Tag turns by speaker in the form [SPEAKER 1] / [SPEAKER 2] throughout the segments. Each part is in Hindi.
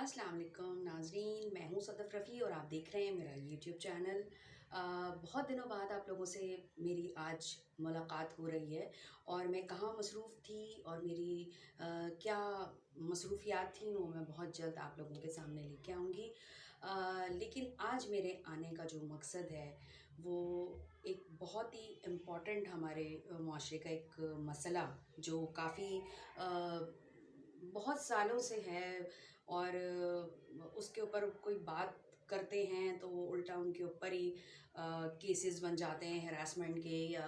[SPEAKER 1] अस्सलाम वालेकुम नाज़रीन, मैं हूँ सदफ़ रफ़ी और आप देख रहे हैं मेरा यूट्यूब चैनल। बहुत दिनों बाद आप लोगों से मेरी आज मुलाकात हो रही है और मैं कहाँ मसरूफ़ थी और मेरी क्या मसरूफ़ियात थी वो मैं बहुत जल्द आप लोगों के सामने लेके आऊँगी। लेकिन आज मेरे आने का जो मकसद है वो एक बहुत ही इम्पॉर्टेंट हमारे माशरे का एक मसला जो काफ़ी बहुत सालों से है और उसके ऊपर कोई बात करते हैं तो वो उल्टा उनके ऊपर ही केसेस बन जाते हैं हैरेसमेंट के या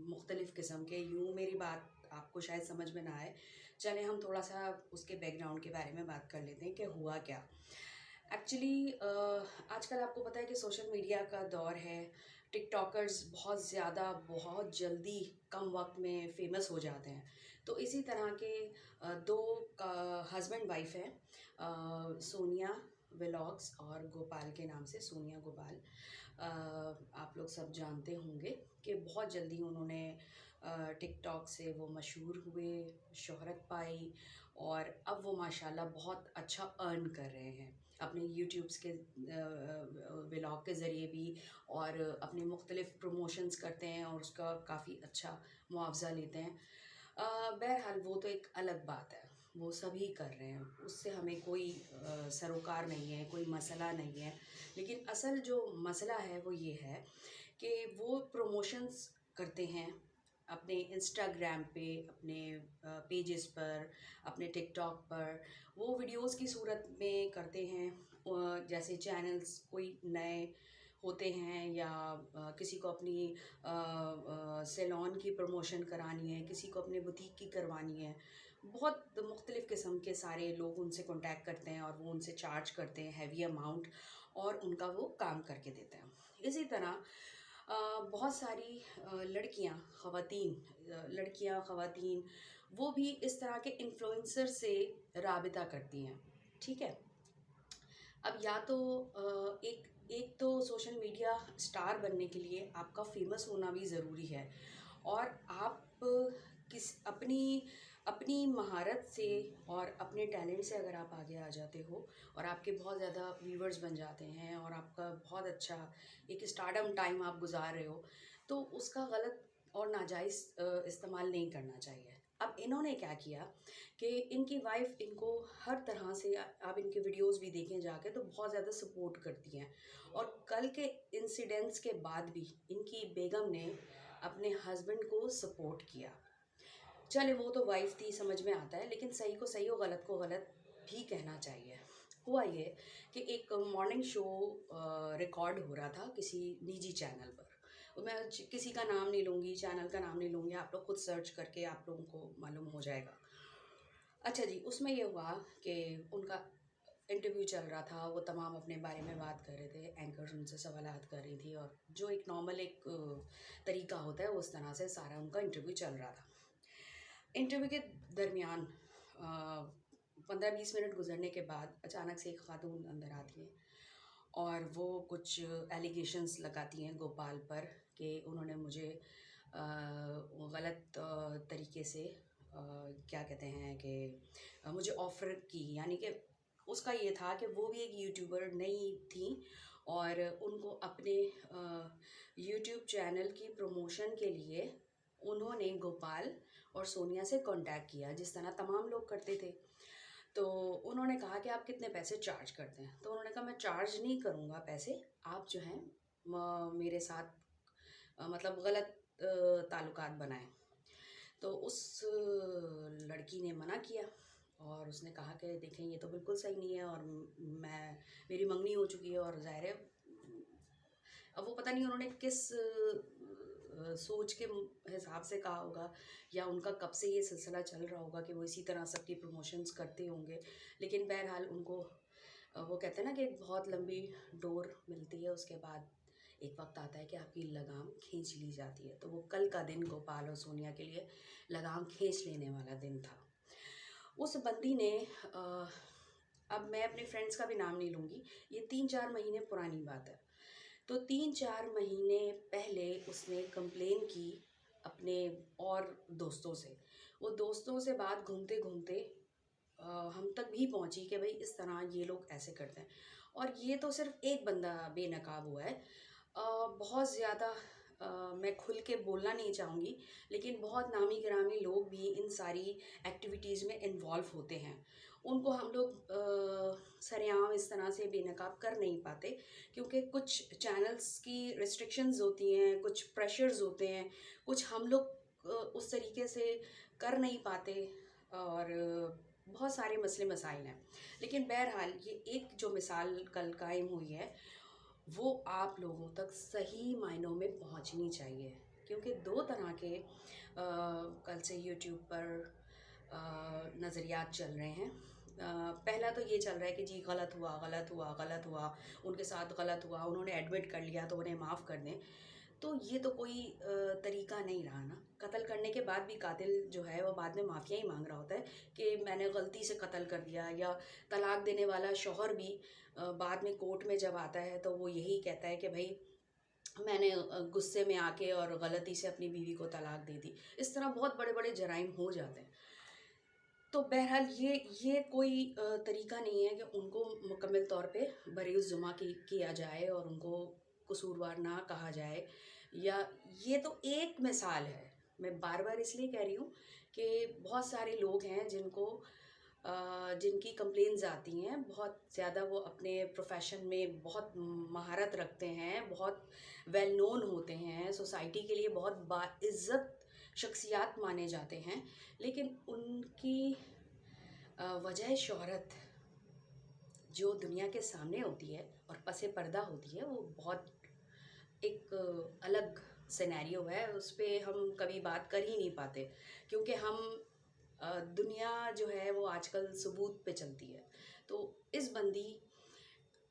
[SPEAKER 1] मुख्तलिफ़ किस्म के। यूँ मेरी बात आपको शायद समझ में ना आए, चलें हम थोड़ा सा उसके बैकग्राउंड के बारे में बात कर लेते हैं कि हुआ क्या। एक्चुअली आजकल आपको पता है कि सोशल मीडिया का दौर है। टिकटॉकर्स बहुत ज़्यादा बहुत जल्दी कम वक्त में फ़ेमस हो जाते हैं। तो इसी तरह के दो हस्बैंड वाइफ हैं, सोनिया व्लॉग्स और गोपाल के नाम से, सोनिया गोपाल। आप लोग सब जानते होंगे कि बहुत जल्दी उन्होंने टिकटॉक से वो मशहूर हुए, शोहरत पाई और अब वो माशाल्लाह बहुत अच्छा अर्न कर रहे हैं अपने यूट्यूब्स के व्लॉग के ज़रिए भी, और अपने मुख्तलिफ़ प्रमोशंस करते हैं और उसका काफ़ी अच्छा मुआवज़ा लेते हैं। बहरहाल वो तो एक अलग बात है, वो सभी कर रहे हैं, उससे हमें कोई सरोकार नहीं है, कोई मसला नहीं है। लेकिन असल जो मसला है वो ये है कि वो प्रमोशंस करते हैं अपने इंस्टाग्राम पे, अपने पेजेस पर, अपने टिकटॉक पर। वो वीडियोस की सूरत में करते हैं, जैसे चैनल्स कोई नए होते हैं या किसी को अपनी सैलून की प्रमोशन करानी है, किसी को अपने बुटीक की करवानी है। बहुत मुख्तलिफ़ किस्म के सारे लोग उनसे कॉन्टैक्ट करते हैं और वो उनसे चार्ज करते हैं हैवी अमाउंट और उनका वो काम करके देते हैं। इसी तरह बहुत सारी लड़कियां ख़वातीन वो भी इस तरह के इन्फ्लुएंसर से राबिता करती हैं। ठीक है। अब या तो एक एक तो सोशल मीडिया स्टार बनने के लिए आपका फेमस होना भी ज़रूरी है और आप किस अपनी अपनी महारत से और अपने टैलेंट से अगर आप आगे आ जाते हो और आपके बहुत ज़्यादा व्यूवर्स बन जाते हैं और आपका बहुत अच्छा एक स्टारडम टाइम आप गुजार रहे हो, तो उसका गलत और नाजायज़ इस्तेमाल नहीं करना चाहिए। अब इन्होंने क्या किया कि इनकी वाइफ इनको हर तरह से, आप इनके वीडियोस भी देखें जाके तो बहुत ज़्यादा सपोर्ट करती हैं और कल के इंसिडेंट्स के बाद भी इनकी बेगम ने अपने हस्बैंड को सपोर्ट किया। चले वो तो वाइफ थी, समझ में आता है, लेकिन सही को गलत भी कहना चाहिए। हुआ ये कि एक मॉर्निंग शो रिकॉर्ड हो रहा था किसी निजी चैनल पर। मैं किसी का नाम नहीं लूँगी, चैनल का नाम नहीं लूँगी, आप लोग खुद सर्च करके आप लोगों को मालूम हो जाएगा। अच्छा जी, उसमें ये हुआ कि उनका इंटरव्यू चल रहा था, वो तमाम अपने बारे में बात कर रहे थे, एंकर्स उनसे सवालात कर रही थी और जो एक नॉर्मल एक तरीका होता है उस तरह से सारा उनका इंटरव्यू चल रहा था। इंटरव्यू के दरमियान 15-20 मिनट गुजरने के बाद अचानक से एक खातून अंदर आती है और वो कुछ एलिगेशंस लगाती हैं गोपाल पर कि उन्होंने मुझे गलत तरीके से क्या कहते हैं कि मुझे ऑफ़र की, यानी कि उसका ये था कि वो भी एक यूट्यूबर नहीं थी और उनको अपने यूट्यूब चैनल की प्रमोशन के लिए उन्होंने गोपाल और सोनिया से कांटेक्ट किया जिस तरह तमाम लोग करते थे। तो उन्होंने कहा कि आप कितने पैसे चार्ज करते हैं? तो उन्होंने कहा मैं चार्ज नहीं करूँगा पैसे, आप जो हैं मेरे साथ मतलब गलत ताल्लुकात बनाएँ। तो उस लड़की ने मना किया और उसने कहा कि देखें ये तो बिल्कुल सही नहीं है और मैं मेरी मंगनी हो चुकी है और ज़ाहिर है। अब वो पता नहीं उन्होंने किस सोच के हिसाब से कहा होगा या उनका कब से ये सिलसिला चल रहा होगा कि वो इसी तरह सबकी प्रमोशंस करते होंगे। लेकिन बहरहाल उनको वो कहते हैं ना कि एक बहुत लंबी डोर मिलती है, उसके बाद एक वक्त आता है कि आपकी लगाम खींच ली जाती है। तो वो कल का दिन गोपाल और सोनिया के लिए लगाम खींच लेने वाला दिन था। उस बंदी ने अब मैं अपने फ्रेंड्स का भी नाम नहीं लूँगी, ये 3-4 महीने पुरानी बात है। तो 3-4 महीने पहले उसने कंप्लेन की अपने और दोस्तों से। वो दोस्तों से बात घूमते-घूमते हम तक भी पहुंची कि भाई इस तरह ये लोग ऐसे करते हैं। और ये तो सिर्फ एक बंदा बेनकाब हुआ है, बहुत ज़्यादा मैं खुल के बोलना नहीं चाहूँगी, लेकिन बहुत नामी गिरामी लोग भी इन सारी एक्टिविटीज़ में इन्वॉल्व होते हैं। उनको हम लोग सरेआम इस तरह से बेनकाब कर नहीं पाते, क्योंकि कुछ चैनल्स की रिस्ट्रिक्शंस होती हैं, कुछ प्रेशर्स होते हैं, कुछ हम लोग उस तरीके से कर नहीं पाते, और बहुत सारे मसले मसाइल हैं। लेकिन बहरहाल ये एक जो मिसाल कल कायम हुई है, वो आप लोगों तक सही मायनों में पहुंचनी चाहिए, क्योंकि दो तरह के कल से यूट्यूब पर नज़रियात चल रहे हैं। पहला तो ये चल रहा है कि जी गलत हुआ, गलत हुआ, गलत हुआ, उनके साथ गलत हुआ, उन्होंने एडमिट कर लिया तो उन्हें माफ़ कर दें। तो ये तो कोई तरीका नहीं रहा ना। कत्ल करने के बाद भी कातिल जो है वो बाद में माफ़िया ही मांग रहा होता है कि मैंने गलती से कत्ल कर दिया। या तलाक देने वाला शौहर भी बाद में कोर्ट में जब आता है तो वो यही कहता है कि भाई मैंने गुस्से में आके और गलती से अपनी बीवी को तलाक दे दी। इस तरह बहुत बड़े बड़े जराइम हो जाते हैं। तो बहरहाल ये कोई तरीका नहीं है कि उनको मुकम्मल तौर पे बरीउज़्ज़ुमा किया जाए और उनको कसूरवार ना कहा जाए। या ये तो एक मिसाल है। मैं बार बार इसलिए कह रही हूँ कि बहुत सारे लोग हैं जिनकी कंप्लेंट्स आती हैं, बहुत ज़्यादा वो अपने प्रोफेशन में बहुत महारत रखते हैं, बहुत वेल नोन होते हैं, सोसाइटी के लिए बहुत बाइज़्ज़त शख्सियात माने जाते हैं, लेकिन उनकी वजह शोहरत जो दुनिया के सामने होती है और पसे पर्दा होती है, वो बहुत एक अलग सिनेरियो है। उस पे हम कभी बात कर ही नहीं पाते, क्योंकि हम दुनिया जो है वो आजकल सबूत पे चलती है। तो इस बंदी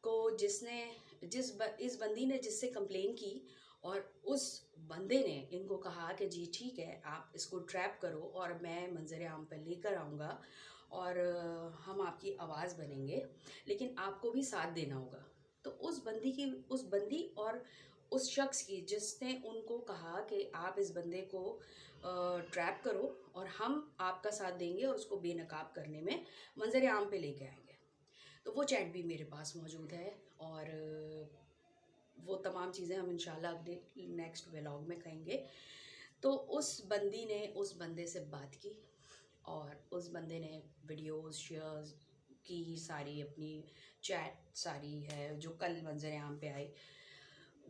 [SPEAKER 1] को इस बंदी ने जिससे कंप्लेन की, और उस बंदे ने इनको कहा कि जी ठीक है, आप इसको ट्रैप करो और मैं मंजर आम पर लेकर आऊँगा और हम आपकी आवाज़ बनेंगे, लेकिन आपको भी साथ देना होगा। तो उस बंदी और उस शख्स की जिसने उनको कहा कि आप इस बंदे को ट्रैप करो और हम आपका साथ देंगे और उसको बेनकाब करने में मंजर आम पे लेके आएंगे। तो वो चैट भी मेरे पास मौजूद है, और वो तमाम चीज़ें हम इंशाल्लाह अपने नेक्स्ट व्लॉग में कहेंगे। तो उस बंदी ने उस बंदे से बात की, और उस बंदे ने वीडियोस शेयर की, सारी अपनी चैट सारी है जो कल मंजर आम पे आई,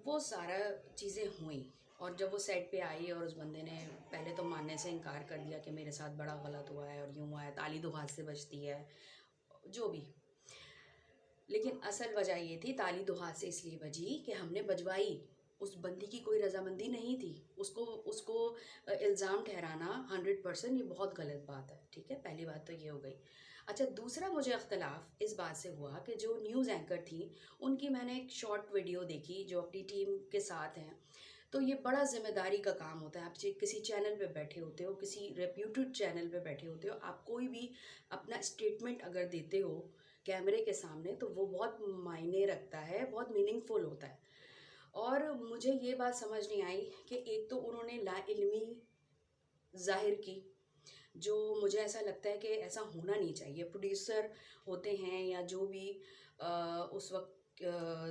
[SPEAKER 1] वो सारा चीज़ें हुई। और जब वो सेट पे आई और उस बंदे ने पहले तो मानने से इनकार कर दिया कि मेरे साथ बड़ा गलत हुआ है और यूँ हुआ है, ताली दो हाथ से बजती है, जो भी। लेकिन असल वजह ये थी, ताली दो हाथ से इसलिए बजी कि हमने बजवाई, उस बंदी की कोई रजामंदी नहीं थी। उसको उसको इल्ज़ाम ठहराना 100% ये बहुत गलत बात है। ठीक है, पहली बात तो ये हो गई। अच्छा, दूसरा मुझे अख्तलाफ इस बात से हुआ कि जो न्यूज़ एंकर थी, उनकी मैंने एक शॉर्ट वीडियो देखी जो अपनी टीम के साथ हैं। तो ये बड़ा ज़िम्मेदारी का काम होता है। आप किसी चैनल पे बैठे होते हो, किसी रेप्यूटेड चैनल पे बैठे होते हो, आप कोई भी अपना स्टेटमेंट अगर देते हो कैमरे के सामने, तो वो बहुत मायने रखता है, बहुत मीनिंगफुल होता है। और मुझे ये बात समझ नहीं आई कि एक तो उन्होंने लाइल्मी ज़ाहिर की, जो मुझे ऐसा लगता है कि ऐसा होना नहीं चाहिए। प्रोड्यूसर होते हैं या जो भी उस वक्त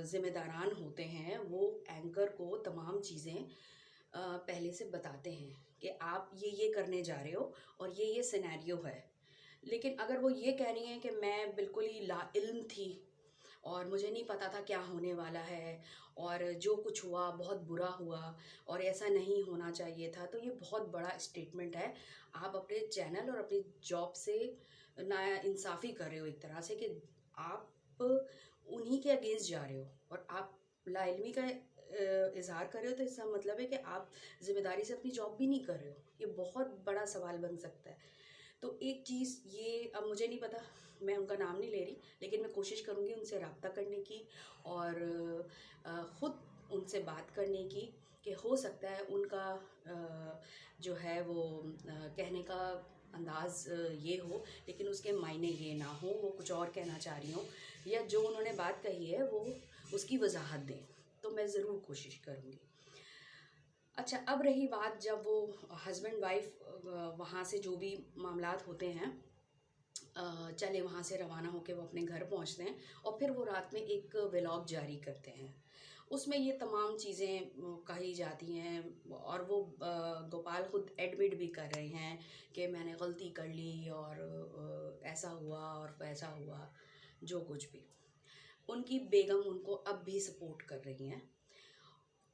[SPEAKER 1] ज़िम्मेदारान होते हैं, वो एंकर को तमाम चीज़ें पहले से बताते हैं कि आप ये करने जा रहे हो और ये सिनेरियो है। लेकिन अगर वो ये कह रही हैं कि मैं बिल्कुल ही लाइल्म थी और मुझे नहीं पता था क्या होने वाला है, और जो कुछ हुआ बहुत बुरा हुआ और ऐसा नहीं होना चाहिए था, तो ये बहुत बड़ा स्टेटमेंट है। आप अपने चैनल और अपनी जॉब से नाइंसाफ़ी कर रहे हो एक तरह से, कि आप उन्हीं के अगेंस्ट जा रहे हो और आप लाइल्मी का इज़हार कर रहे हो। तो इसका मतलब है कि आप ज़िम्मेदारी से अपनी जॉब भी नहीं कर रहे हो। ये बहुत बड़ा सवाल बन सकता है। तो एक चीज़ ये, अब मुझे नहीं पता, मैं उनका नाम नहीं ले रही, लेकिन मैं कोशिश करूँगी उनसे रब्ता करने की और ख़ुद उनसे बात करने की, कि हो सकता है उनका जो है वो कहने का अंदाज़ ये हो, लेकिन उसके मायने ये ना हो, वो कुछ और कहना चाह रही हों, या जो उन्होंने बात कही है वो उसकी वजाहत दें। तो मैं ज़रूर कोशिश करूँगी। अच्छा, अब रही बात जब वो हस्बैंड वाइफ वहाँ से जो भी मामलात होते हैं, चले वहाँ से रवाना होकर वो अपने घर पहुँचते हैं और फिर वो रात में एक व्लॉग जारी करते हैं। उसमें ये तमाम चीज़ें कही जाती हैं और वो गोपाल खुद एडमिट भी कर रहे हैं कि मैंने गलती कर ली और ऐसा हुआ और वैसा हुआ, जो कुछ भी। उनकी बेगम उनको अब भी सपोर्ट कर रही हैं।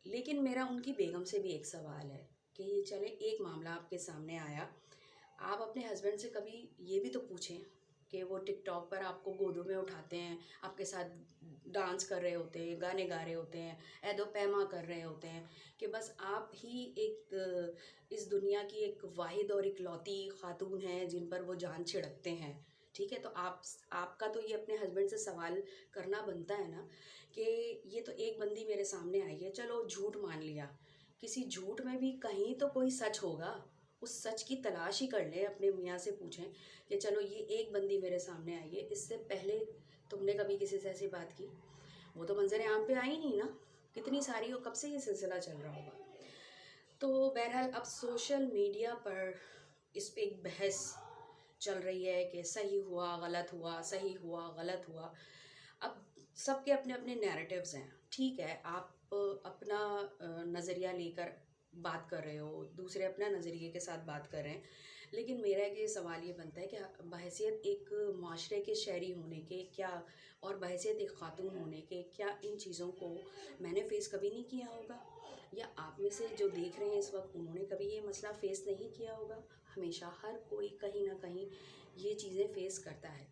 [SPEAKER 1] लेकिन मेरा उनकी बेगम से भी एक सवाल है कि चले एक मामला आपके सामने आया, आप अपने हस्बैंड से कभी ये भी तो पूछें कि वो टिकटॉक पर आपको गोदों में उठाते हैं, आपके साथ डांस कर रहे होते हैं, गाने गा रहे होते हैं, ऐदो पैमा कर रहे होते हैं कि बस आप ही एक इस दुनिया की एक वाहिद और इकलौती खातून हैं जिन पर वो जान छिड़कते हैं। ठीक है, तो आपका तो ये अपने हस्बैंड से सवाल करना बनता है ना कि ये तो एक बंदी मेरे सामने आई है, चलो झूठ मान लिया, किसी झूठ में भी कहीं तो कोई सच होगा, उस सच की तलाश ही कर लें। अपने मियाँ से पूछें कि चलो ये एक बंदी मेरे सामने आई है, इससे पहले तुमने कभी किसी से ऐसी बात की? वो तो मंजर आम पे आई नहीं ना, कितनी सारी हो, कब से ये सिलसिला चल रहा होगा। तो बहरहाल अब सोशल मीडिया पर इस पे एक बहस चल रही है कि सही हुआ गलत हुआ, सही हुआ गलत हुआ। अब सबके अपने अपने नैरेटिव्स हैं। ठीक है, आप अपना नज़रिया लेकर बात कर रहे हो, दूसरे अपना नज़रिए के साथ बात कर रहे हैं, लेकिन मेरा एक ये सवाल ये बनता है कि बहैसियत एक माशरे के शहरी होने के क्या, और बहैसियत एक ख़ातून होने के क्या, इन चीज़ों को मैंने फ़ेस कभी नहीं किया होगा, या आप में से जो देख रहे हैं इस वक्त उन्होंने कभी ये मसला फ़ेस नहीं किया होगा? हमेशा हर कोई कहीं ना कहीं ये चीज़ें फ़ेस करता है।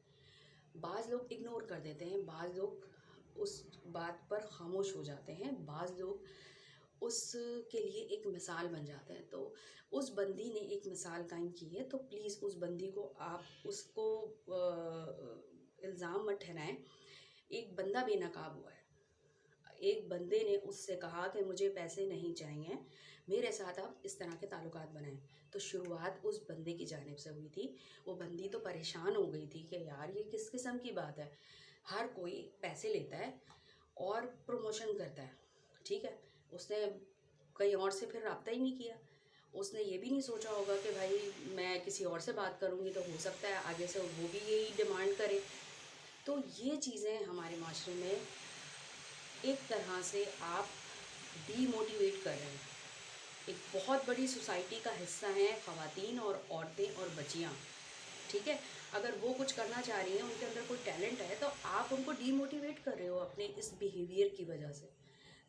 [SPEAKER 1] बाज़ लोग इग्नोर कर देते हैं, बाज़ लोग उस बात पर खामोश हो जाते हैं, बाज़ लोग उसके लिए एक मिसाल बन जाते हैं। तो उस बंदी ने एक मिसाल कायम की है, तो प्लीज़ उस बंदी को आप उसको इल्ज़ाम मत ठहराएं। एक बंदा बेनकाब हुआ है, एक बंदे ने उससे कहा कि मुझे पैसे नहीं चाहिए, मेरे साथ आप इस तरह के ताल्लुकात बनाएं। तो शुरुआत उस बंदे की जानिब से हुई थी। वो बंदी तो परेशान हो गई थी कि यार ये किस किस्म की बात है, हर कोई पैसे लेता है और प्रमोशन करता है। ठीक है, उसने कहीं और से फिर रब्ता ही नहीं किया। उसने ये भी नहीं सोचा होगा कि भाई मैं किसी और से बात करूँगी तो हो सकता है आगे से वो भी यही डिमांड करे। तो ये चीज़ें हमारे माशरे में एक तरह से आप डीमोटिवेट कर रहे हैं। एक बहुत बड़ी सोसाइटी का हिस्सा हैं ख़वातीन और औरतें और बच्चियाँ। ठीक है, अगर वो कुछ करना चाह रही हैं, उनके अंदर कोई टैलेंट है, तो आप उनको डीमोटिवेट कर रहे हो अपने इस बिहेवियर की वजह से।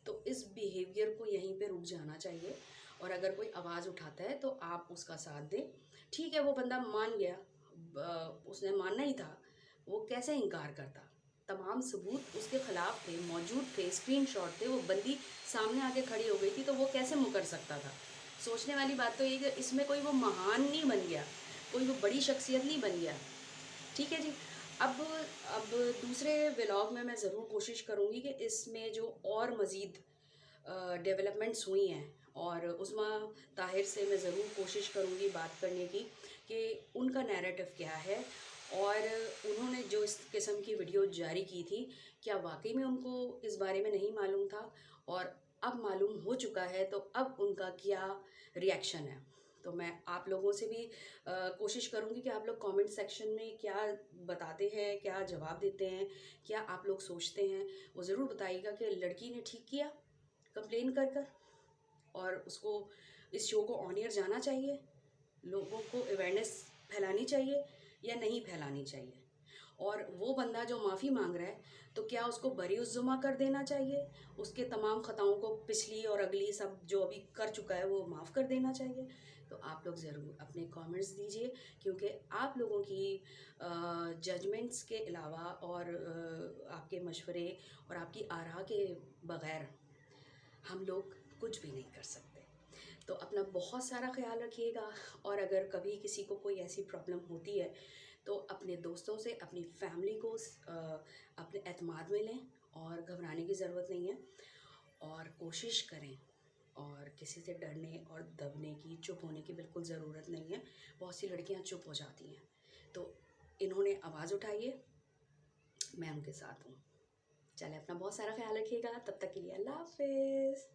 [SPEAKER 1] तो इस बिहेवियर को यहीं पे रुक जाना चाहिए, और अगर कोई आवाज़ उठाता है तो आप उसका साथ दें। ठीक है, वो बंदा मान गया, उसने मानना ही था, वो कैसे इनकार करता? तमाम सबूत उसके ख़िलाफ़ थे, मौजूद थे, स्क्रीनशॉट थे, वो बंदी सामने आके खड़ी हो गई थी, तो वो कैसे मुकर सकता था? सोचने वाली बात तो ये कि इसमें कोई वो महान नहीं बन गया, कोई वो बड़ी शख्सियत नहीं बन गया। ठीक है जी। अब अब दूसरे व्लॉग में मैं ज़रूर कोशिश करूँगी कि इसमें जो और मज़ीद डेवलपमेंट्स हुई हैं, और उस्मा ताहिर से मैं ज़रूर कोशिश करूँगी बात करने की कि उनका नैरेटिव क्या है, और उन्होंने जो इस किस्म की वीडियो जारी की थी, क्या वाकई में उनको इस बारे में नहीं मालूम था, और अब मालूम हो चुका है तो अब उनका क्या रिएक्शन है। तो मैं आप लोगों से भी कोशिश करूँगी कि आप लोग कमेंट सेक्शन में क्या बताते हैं, क्या जवाब देते हैं, क्या आप लोग सोचते हैं, वो ज़रूर बताइएगा कि लड़की ने ठीक किया कंप्लेन कर कर, और उसको इस शो को ऑन एयर जाना चाहिए, लोगों को अवेयरनेस फैलानी चाहिए या नहीं फैलानी चाहिए। और वो बंदा जो माफ़ी मांग रहा है, तो क्या उसको बरी-उज़्ज़ुमा कर देना चाहिए, उसके तमाम ख़ताओं को पिछली और अगली सब जो अभी कर चुका है वो माफ़ कर देना चाहिए? तो आप लोग ज़रूर अपने कमेंट्स दीजिए, क्योंकि आप लोगों की जजमेंट्स के अलावा और आपके मशवरे और आपकी आरा के बग़ैर हम लोग कुछ भी नहीं कर सकते। तो अपना बहुत सारा ख़्याल रखिएगा, और अगर कभी किसी को कोई ऐसी प्रॉब्लम होती है तो अपने दोस्तों से, अपनी फैमिली को अपने एतमाद में लें, और घबराने की ज़रूरत नहीं है, और कोशिश करें, और किसी से डरने और दबने की, चुप होने की बिल्कुल ज़रूरत नहीं है। बहुत सी लड़कियां चुप हो जाती हैं, तो इन्होंने आवाज़ उठाइए, मैं उनके साथ हूँ। चलें, अपना बहुत सारा ख्याल रखिएगा, तब तक के लिए अल्लाह हाफ़िज़।